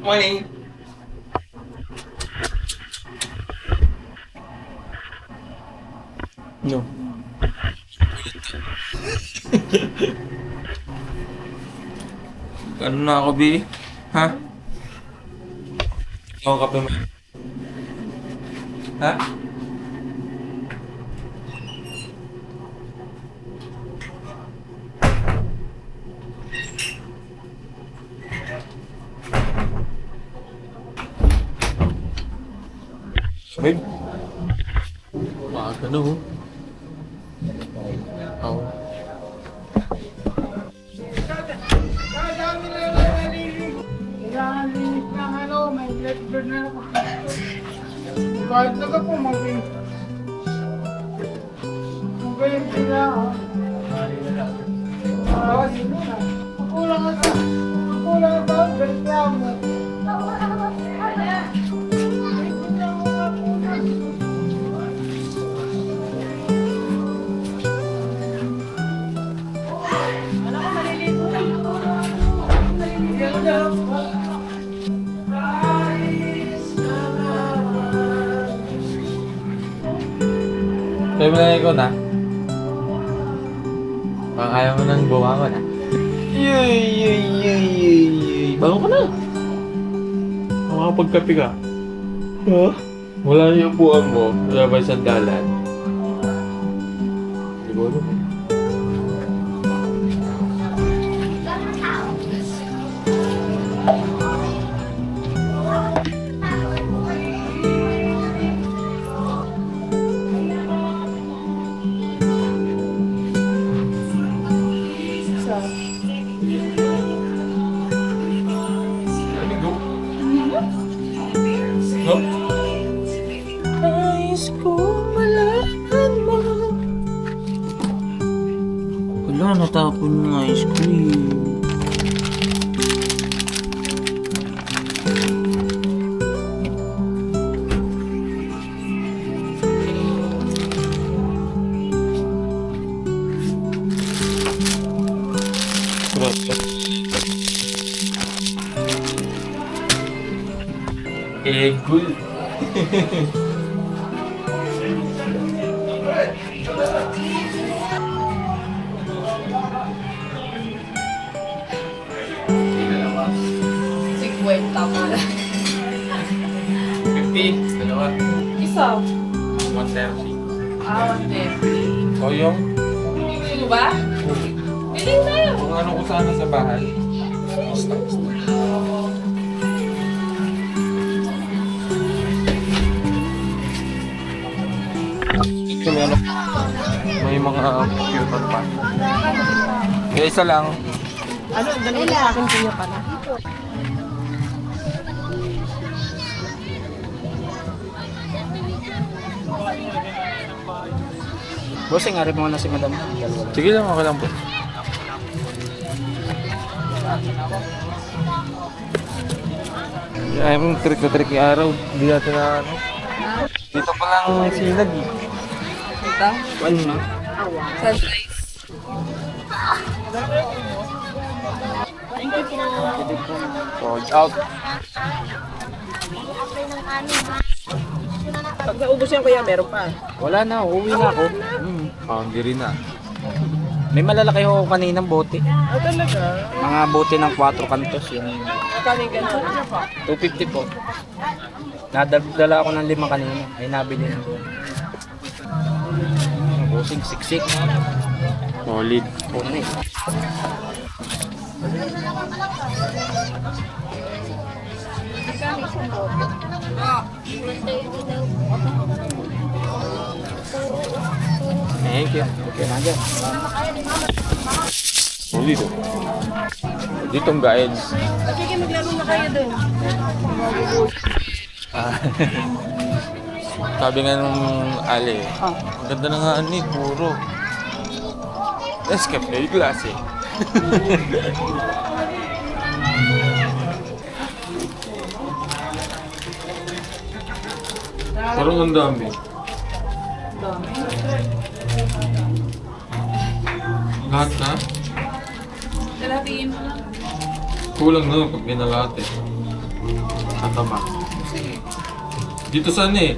Morning. No. Ano na ako, Bi? Ha? Ikaw ang kape mo. Ha? Babe. Maaga na, oh. Oo. Kailangan linis ng may blood burn na ako. Kahit naga po, mabing. Mabing sila, sino na. Makulang ka sa, ganyan mo. Sabi mo lang ikaw na. Baka ayaw mo nang bumangon na. Yay! Bangon ka na! Makakapagkape ka. Ha? Wala yung buwan mo. Wala ba isang dalan? Siguro. No? Nais ko malaman mo. Wala, natapon yung ice cream. Cool. Sigwenta pala. 50, dalawa. Isa. 130. 150. O yung? Gusto ba? Biling tayo. Kung ano ko sana sa bahay. May mga computer pa. Eh, isa lang. Ano? Ganun sa akin kuya pala. Bossing, arip mo na si madam. Sige lang, okay lang po. Ay, mong trick na trick yung araw. Hindi natin na ano. Dito pa lang sinag eh. Ito? Ano na? Sunrise. Sold out. Pag naubos yan kuya, meron pa. Wala na, uuwi na ako. Hindi rin na. May malalaki ho kaninang bote. Ah, talaga? Mga bote ng 4 kantos yung Kanin ka na. 250 po. Nadala ako ng 5 kanina. Ay nabili na. Bossing, siksik. Solid. Pune. Thank you. Okay na dyan. Solid oh. Ditong guides. Sige, maglaro na kayo dun. Sabi nga nung Ali, ang ganda na nga ani, puro. Nescafe klase. Parang ang dami. Lahat na? Kalahatiin mo lang. Kulang na pag binalate. Tatama. Dito saan eh?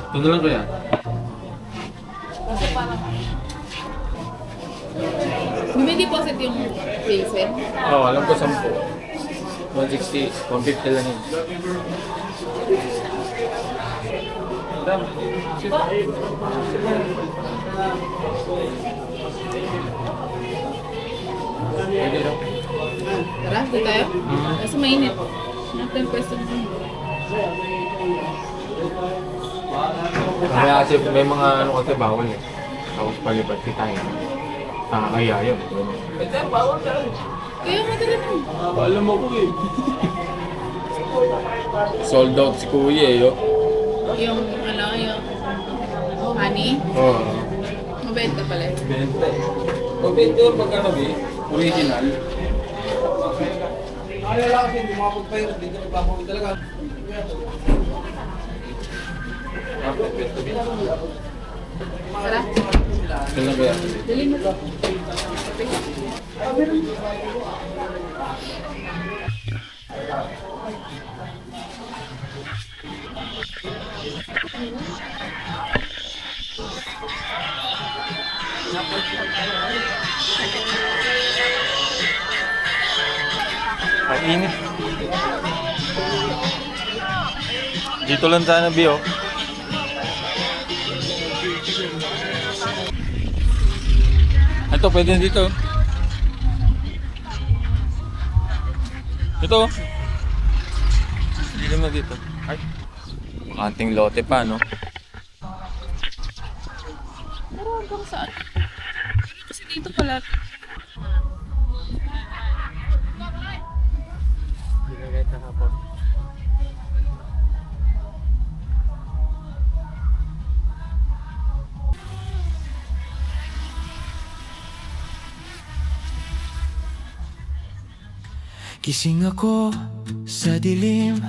Ito na lang kaya? Kasi parang... May deposit yung Vincent? Oo, alam ko 10. 160, 150 lang yun. Pwede daw. Tara, doon tayo. Kasi mainit. Natin pwesto mo. Kaya kasi may mga ano kasi bawal eh. Tapos palibad si tayo. Nakakaya yun. Kaya madali na. Alam mo ko eh. Sold out si Kuya eh. Yo. Yung ano, yung honey. Oo. Mabenta pala. Benta eh. Mabenta yung pagkano eh. Original. Alala kasi hindi makapagpahirap, hindi ka nagpapawin talaga. Tara, Ito lang kaya. dali mo to. Ang init. Dito lang sana, Bio. Ito, pwede na dito. Ito. Hindi naman dito. Ay. Anting lote pa, no? Pero hanggang saan? Kasi dito pala. Gising ako sa dilim,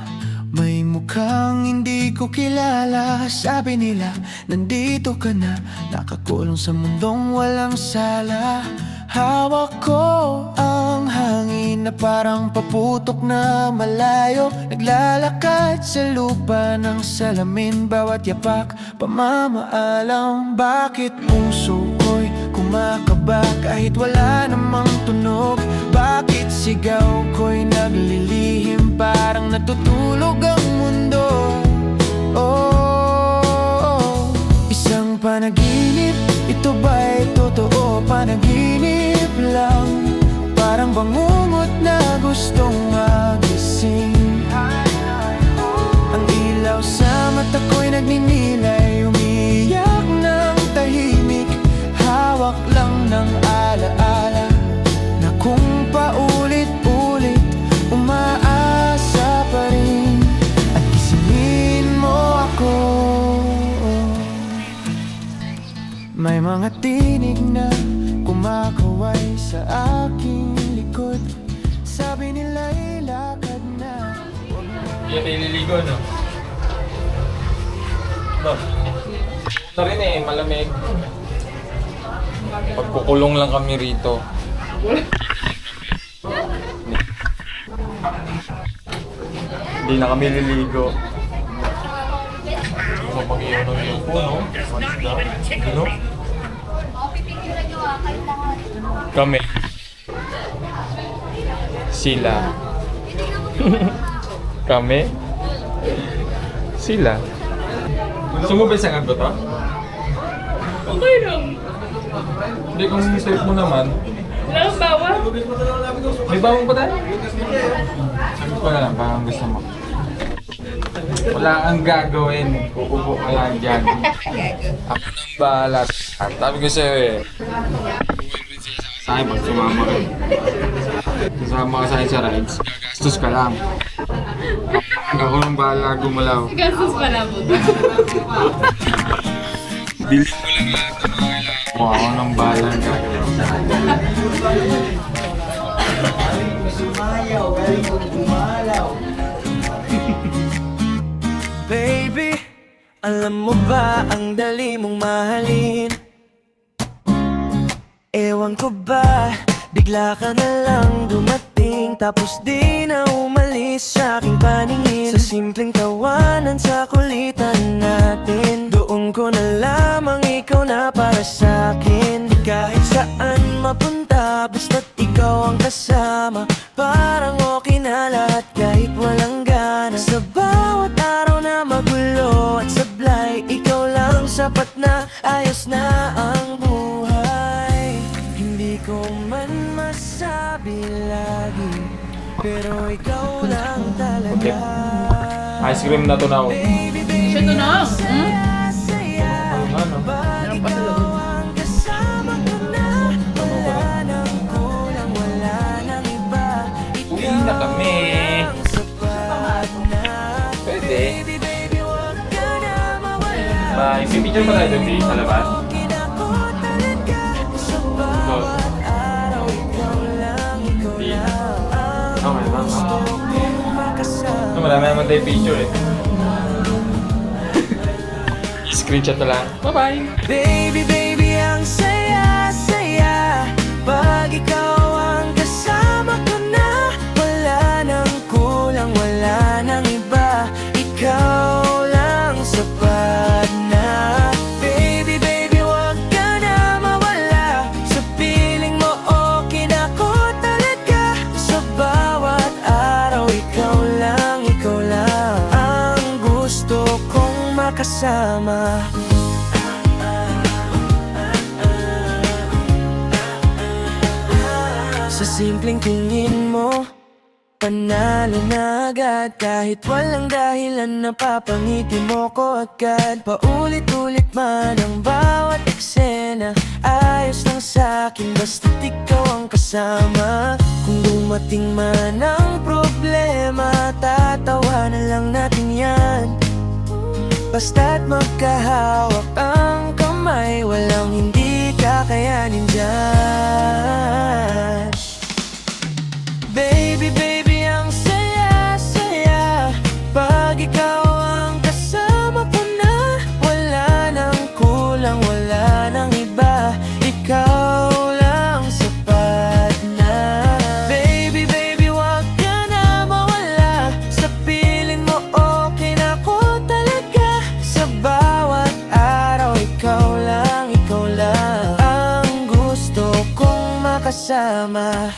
may mukhang hindi ko kilala. Sabi nila, nandito ka na, nakakulong sa mundong walang sala. Hawak ko ang hangin na parang paputok na malayo. Naglalakad sa lupa ng salamin, bawat yapak pamamaalam. Bakit puso ko'y kumakaba kahit wala namang tunog? Bakit sigaw ko'y naglilihim, parang natutulog ang mundo? Oh, isang panaginip, ito ba'y totoo? Panaginip lang, parang bangungot na gustong magising. Ang ilaw sa mata ko'y nagninilay, umiiyak ng tahimik, hawak lang ng alaala na kung paulit-ulit umaasa pa rin at gisingin mo ako. May mga tinig na kumakaway sa aking likod, sabi nila'y lakad na. Yan nililigo, no? No. Ito rin eh, malamig. Pagkukulong lang kami rito. Hindi na kami liligo. So, pag-iyon ng iyo po, no? Ano? Kami. Sila. Kami. Sila. Gusto mo ba isang agbo to? Okay lang. Hindi, kung safe mo naman. Wala kang bawa. May bawang pa tayo? Sagot ko na lang, parang gusto mo. Wala kang gagawin. Uupo ka lang dyan. Ako nang bahala. At sabi ko sa'yo eh. Sa akin, pag sumama ka. Sumama ka sa akin sa rides. Gagastos ka lang. Ako nang bahala gumalaw. Gastos pala mo. Bilhin ko lang lahat ng mga kailangan ko. Ako nang bahala ang gagawin sa akin. Baby, alam mo ba ang dali mong mahalin? Ewan ko ba, bigla ka na lang dumating. lasing tapos di na umalis sa aking paningin. Sa simpleng tawanan sa kulitan natin, doon ko na lamang ikaw na para sa'kin. Kahit saan mapunta, basta't ikaw ang kasama, parang okay na lahat kahit walang gana. Sa bawat araw na magulo at sablay, ikaw lang sapat na, ayos na ang buhay. Hindi ko man masabi lagi, pero ikaw lang talaga. Ice cream na to na ako. Baby, baby, Siya to na. ang saya-saya. Ano? Pag Meron pa sa ikaw loob. ang kasama ko na, wala nang kulang, wala nang iba. Uwi na kami. Ang sapat na. Pwede. Baby, baby, wag ka na mawala. Bye. May picture pa tayo doon sa labas. Kinakot talaga. Sa bawat araw, ikaw lang, ikaw Di. lang. Okay, Ang ma'am. gusto kong makasama. Ito, marami naman tayo picture eh. Screenshot na lang. Bye-bye! Baby, baby, ang saya-saya. Pag ikaw ang kasama ko na, wala nang kulang, wala nang iba. Ikaw lang sapat na. Baby, baby, wag ka na mawala. Sa piling mo, okay na ko talaga. Sa bawat araw, ikaw lang, ikaw lang ang gusto kong makasama. Sa simpleng tingin mo, panalo na agad. Kahit walang dahilan, napapangiti mo ko agad. Paulit-ulit man ang bawat eksena, ayos lang sa'kin basta't ikaw ang kasama. Kung dumating man ang problema, tatawanan lang natin yan. Basta't magkahawak ang kamay, walang hindi kakayanin dyan. Baby, baby, ang saya-saya. Pag ikaw ang kasama ko na, wala nang kulang, wala nang iba. Ikaw lang sapat na. Baby, baby, wag ka na mawala. Sa piling mo, okay na ko talaga. Sa bawat araw, ikaw lang ang gusto kong makasama.